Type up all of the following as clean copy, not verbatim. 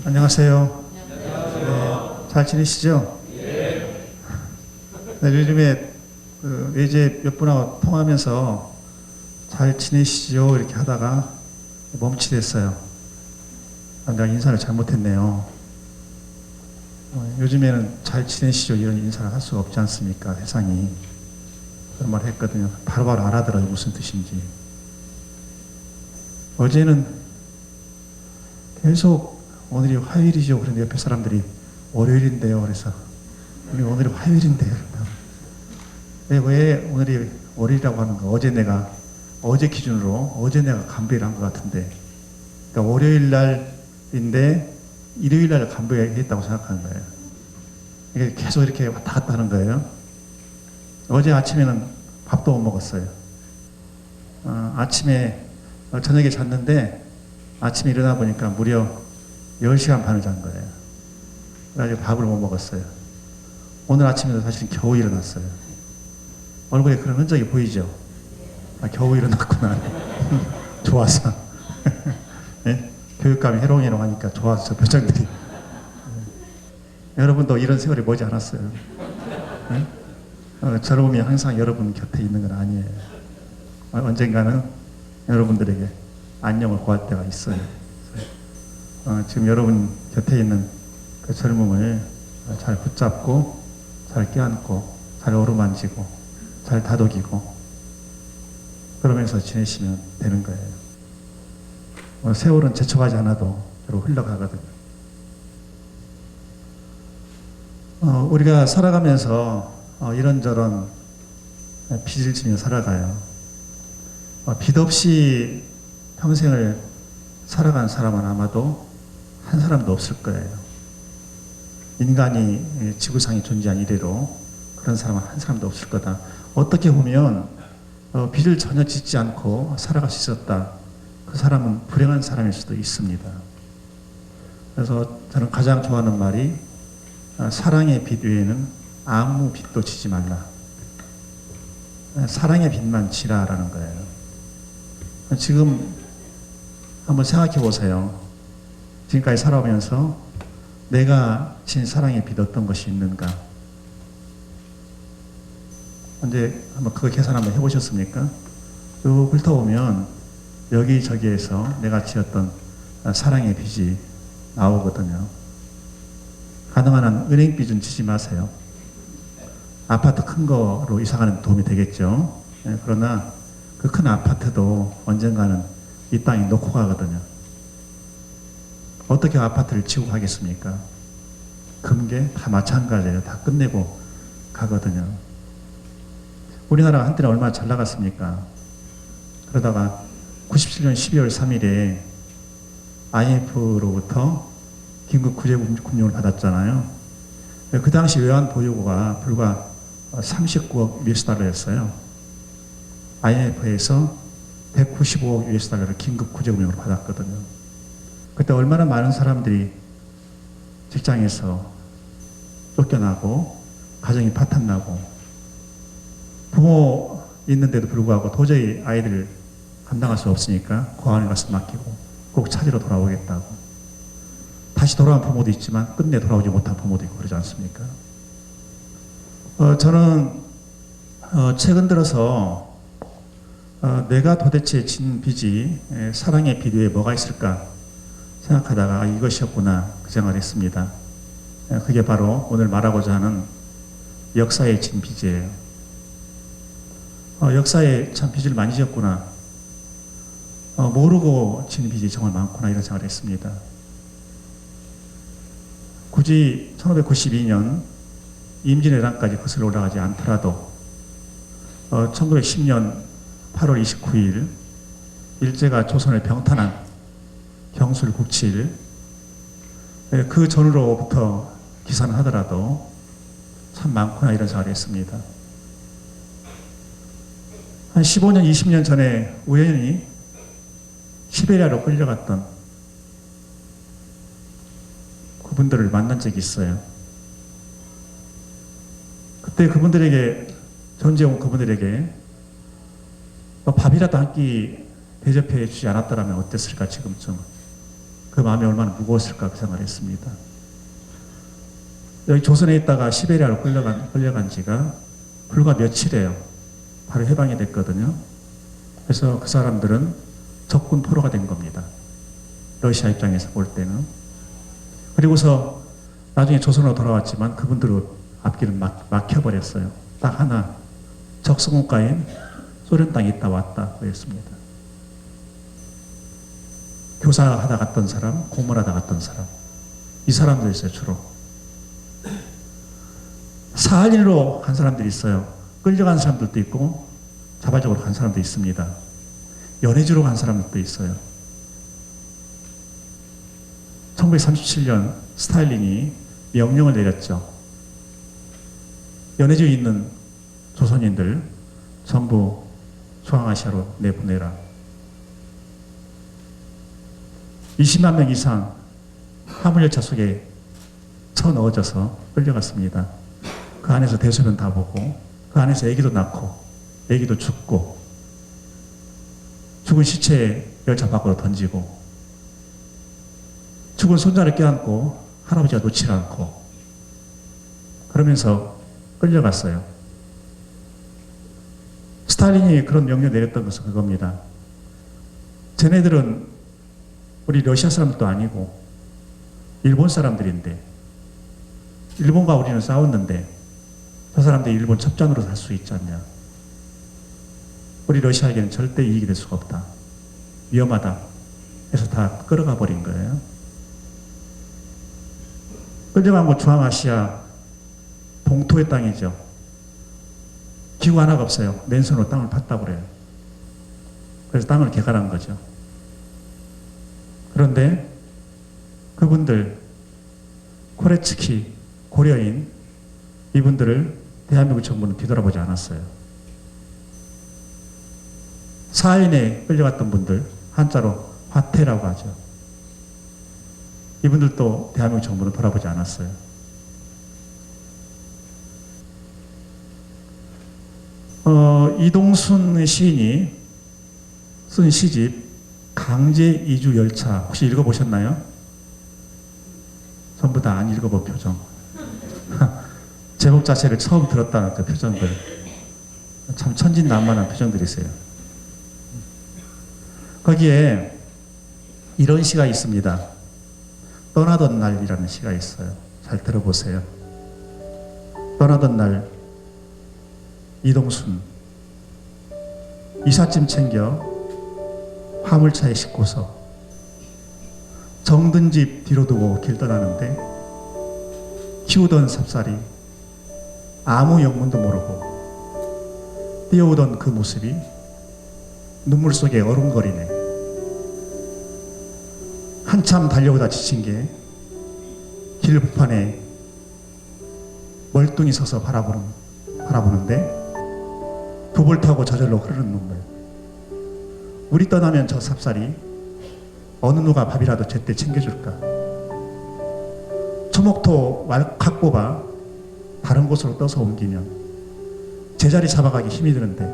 안녕하세요. 네, 잘 지내시죠? 네, 요즘에 외제 몇 분하고 통화하면서 잘 지내시죠? 이렇게 하다가 멈칫했어요. 내가 인사를 잘못했네요. 요즘에는 잘 지내시죠? 이런 인사를 할 수가 없지 않습니까? 세상이. 그런 말 했거든요. 바로바로 알아들어요. 무슨 뜻인지. 어제는 계속 오늘이 화요일이죠. 그런데 옆에 사람들이 월요일인데요. 그래서 오늘이 화요일인데요. 왜 오늘이 월요일이라고 하는가? 어제 기준으로 어제 내가 간부회를 한 것 같은데, 그러니까 월요일 날인데 일요일 날 간부회 했다고 생각하는 거예요. 이게 계속 이렇게 왔다 갔다 하는 거예요. 어제 아침에는 밥도 못 먹었어요. 저녁에 잤는데 아침에 일어나 보니까 무려 10시간 반을 잔 거예요. 그래가지고 밥을 못 먹었어요. 오늘 아침에도 사실 겨우 일어났어요. 얼굴에 그런 흔적이 보이죠? 겨우 일어났구나. 좋아서. 네? 교육감이 해롱해롱 하니까 좋아서 저 표정들이. 네. 여러분도 이런 세월이 머지 않았어요. 네? 저놈이 항상 여러분 곁에 있는 건 아니에요. 언젠가는 여러분들에게 안녕을 구할 때가 있어요. 지금 여러분 곁에 있는 그 젊음을 잘 붙잡고, 잘 껴안고, 잘 어루만지고, 잘 다독이고, 그러면서 지내시면 되는 거예요. 세월은 제쳐가지 않아도 저로 흘러가거든요. 우리가 살아가면서 이런저런 빚을 지며 살아가요. 빚 없이 평생을 살아간 사람은 아마도 한 사람도 없을 거예요. 인간이 지구상에 존재한 이래로 그런 사람은 한 사람도 없을 거다. 어떻게 보면 빚을 전혀 짓지 않고 살아갈 수 있었다. 그 사람은 불행한 사람일 수도 있습니다. 그래서 저는 가장 좋아하는 말이 사랑의 빚 외에는 아무 빚도 지지 말라. 사랑의 빚만 지라라는 거예요. 지금 한번 생각해 보세요. 지금까지 살아오면서 내가 진 사랑의 빚 어떤 것이 있는가? 언제 한번 그거 계산 한번 해보셨습니까? 쭉 훑어보면 여기저기에서 내가 지었던 사랑의 빚이 나오거든요. 가능한 한 은행 빚은 지지 마세요. 아파트 큰 거로 이사가는 도움이 되겠죠. 그러나 그 큰 아파트도 언젠가는 이 땅에 놓고 가거든요. 어떻게 아파트를 지고 가겠습니까? 금괴 다 마찬가지예요. 다 끝내고 가거든요. 우리나라가 한때는 얼마나 잘 나갔습니까? 그러다가 97년 12월 3일에 IMF로부터 긴급 구제금융을 받았잖아요. 그 당시 외환 보유고가 불과 39억 US달러였어요. IMF에서 195억 US달러를 긴급 구제금융을 받았거든요. 그때 얼마나 많은 사람들이 직장에서 쫓겨나고 가정이 파탄나고 부모 있는데도 불구하고 도저히 아이들을 감당할 수 없으니까 고아원에 가서 맡기고 꼭 찾으러 돌아오겠다고. 다시 돌아온 부모도 있지만 끝내 돌아오지 못한 부모도 있고 그러지 않습니까? 저는 최근 들어서 내가 도대체 진 빚이 사랑의 빚 외에 뭐가 있을까 생각하다가 이것이었구나 그 생각을 했습니다. 그게 바로 오늘 말하고자 하는 역사에 진 빚이에요. 역사에 참 빚을 많이 졌구나. 모르고 진 빚이 정말 많구나 이런 생각을 했습니다. 굳이 1592년 임진왜란까지 거슬러 올라가지 않더라도 1910년 8월 29일 일제가 조선을 병탄한 경술 국칠 그 전으로부터 기사는 하더라도 참 많구나 이런 생각을 했습니다. 한 15년 20년 전에 우연히 시베리아로 끌려갔던 그분들을 만난 적이 있어요. 그때 전쟁 온 그분들에게 밥이라도 한 끼 대접해 주지 않았더라면 어땠을까 지금쯤 그 마음이 얼마나 무거웠을까 그 생각을 했습니다. 여기 조선에 있다가 시베리아로 끌려간 지가 불과 며칠이에요. 바로 해방이 됐거든요. 그래서 그 사람들은 적군 포로가 된 겁니다. 러시아 입장에서 볼 때는. 그리고서 나중에 조선으로 돌아왔지만 그분들은 앞길을 막혀버렸어요. 딱 하나, 적성국가인 소련 땅에 있다 왔다 그랬습니다. 교사하다 갔던 사람, 공무원하다 갔던 사람, 이 사람들이었어요 주로. 사할린으로 간 사람들이 있어요. 끌려간 사람들도 있고 자발적으로 간 사람도 있습니다. 연해주로 간 사람들도 있어요. 1937년 스탈린이 명령을 내렸죠. 연해주에 있는 조선인들 전부 중앙아시아로 내보내라. 20만 명 이상 화물열차 속에 쳐넣어져서 끌려갔습니다. 그 안에서 대소변 다 보고 그 안에서 아기도 낳고 아기도 죽고 죽은 시체에 열차 밖으로 던지고 죽은 손자를 껴안고 할아버지가 놓지 않고 그러면서 끌려갔어요. 스탈린이 그런 명령 내렸던 것은 그겁니다. 쟤네들은 우리 러시아 사람들도 아니고 일본 사람들인데 일본과 우리는 싸웠는데 저 사람들이 일본 첩전으로 살 수 있지 않냐. 우리 러시아에게는 절대 이익이 될 수가 없다. 위험하다. 해서 다 끌어가 버린 거예요. 끌려간 곳 중앙아시아 동토의 땅이죠. 기구 하나가 없어요. 맨손으로 땅을 팠다고 그래요. 그래서 땅을 개갈한 거죠. 그런데 그분들 코레츠키 고려인 이분들을 대한민국 정부는 뒤돌아보지 않았어요. 사인에 끌려갔던 분들 한자로 화태라고 하죠. 이분들도 대한민국 정부는 돌아보지 않았어요. 이동순 시인이 쓴 시집 강제 이주 열차 혹시 읽어보셨나요? 전부 다 안 읽어본 표정. 제목 자체를 처음 들었다는 그 표정들. 참 천진난만한 표정들이세요. 거기에 이런 시가 있습니다. 떠나던 날이라는 시가 있어요. 잘 들어보세요. 떠나던 날 이동순 이삿짐 챙겨 화물차에 싣고서 정든 집 뒤로 두고 길 떠나는데 키우던 삽살이 아무 영문도 모르고 뛰어오던 그 모습이 눈물 속에 어른거리네. 한참 달려오다 지친 게 길판에 멀뚱히 서서 바라보는데 돛을 타고 저절로 흐르는 눈물. 우리 떠나면 저 삽살이 어느 누가 밥이라도 제때 챙겨줄까. 초목토 갖고 봐 다른 곳으로 떠서 옮기면 제자리 잡아가기 힘이 드는데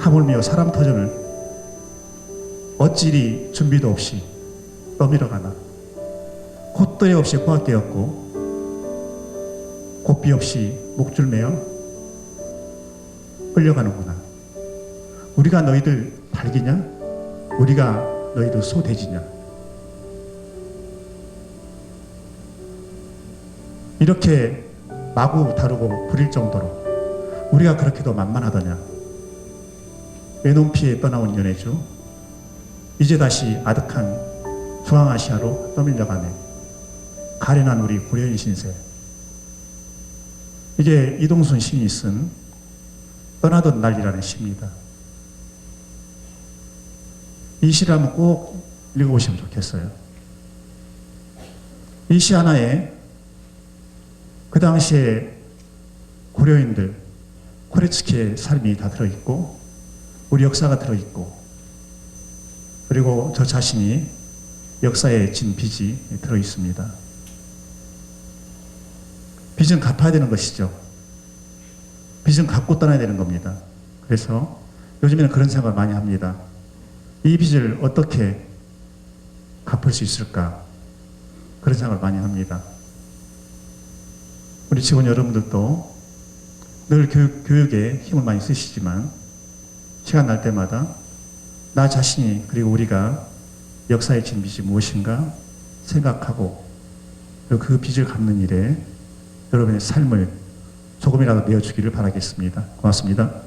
하물며 사람 터전을 어찌리 준비도 없이 떠밀어 가나. 콧대 없이 고학대 었고 고삐 없이 목줄 매어 끌려가는구나. 우리가 너희들 닭이냐? 우리가 너희들 소 돼지냐? 이렇게 마구 다루고 부릴 정도로 우리가 그렇게도 만만하더냐? 외놈피에 떠나온 연해주 이제 다시 아득한 중앙아시아로 떠밀려가네. 가련한 우리 고려인 신세. 이게 이동순 시인이 쓴 떠나던 날이라는 시입니다. 이 시를 한번 꼭 읽어보시면 좋겠어요. 이 시 하나에 그 당시에 고려인들 코레츠키의 삶이 다 들어있고 우리 역사가 들어있고 그리고 저 자신이 역사에 진 빚이 들어있습니다. 빚은 갚아야 되는 것이죠. 빚은 갚고 떠나야 되는 겁니다. 그래서 요즘에는 그런 생각을 많이 합니다. 이 빚을 어떻게 갚을 수 있을까? 그런 생각을 많이 합니다. 우리 직원 여러분들도 늘 교육에 힘을 많이 쓰시지만 시간 날 때마다 나 자신이 그리고 우리가 역사에 진 빚이 무엇인가 생각하고 그리고 그 빚을 갚는 일에 여러분의 삶을 조금이라도 내어주기를 바라겠습니다. 고맙습니다.